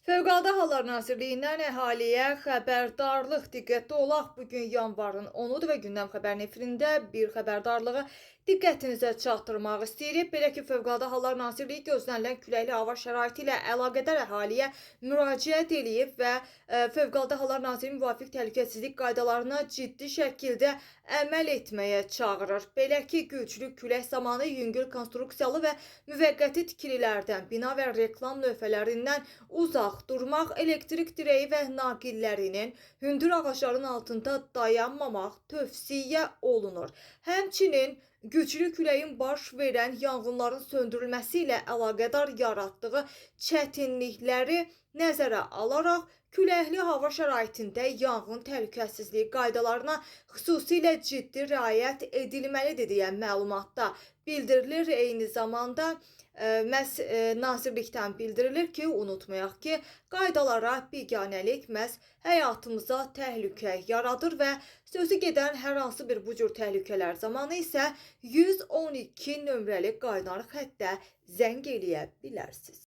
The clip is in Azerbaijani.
Fövqəladə Hallar Nazirliyindən əhaliyə xəbərdarlıq. Diqqətli olaq, bugün yanvarın 10-udur və gündəm xəbərin efirində bir xəbərdarlığı diqqətinizə çatdırmaq istəyirik. Belə ki, Fövqəladə Hallar Nazirliyi gözlənilən küləkli hava şəraiti ilə əlaqədar əhaliyə müraciət edib və Fövqəladə Hallar Nazirliyi müvafiq təhlükəsizlik qaydalarına ciddi şəkildə əməl etməyə çağırır. Belə ki, güclü külək zamanı yüngül konstruksiyalı və müvəqqəti tikililərdən, bina və reklam lövhələrindən uzaq durmaq, elektrik direği və naqillərinin hündür ağacların altında dayanmamaq tövsiyə olunur. Həmçinin güclü küləyin baş verən yanğınların söndürülməsi ilə əlaqədar yaratdığı çətinlikləri nəzərə alaraq küləkli hava şəraitində yanğın təhlükəsizliyi qaydalarına xüsusilə ciddi riayət edilməlidir deyə məlumatda bildirilir. Eyni zamanda məhz nazirlikdən bildirilir ki, unutmayaq ki, qaydalara biganəlik məhz həyatımıza təhlükə yaradır və sözü gedən hər hansı bir bu cür təhlükələr zamanı isə 112 nömrəli qaynar xəttə zəng eləyə bilərsiniz.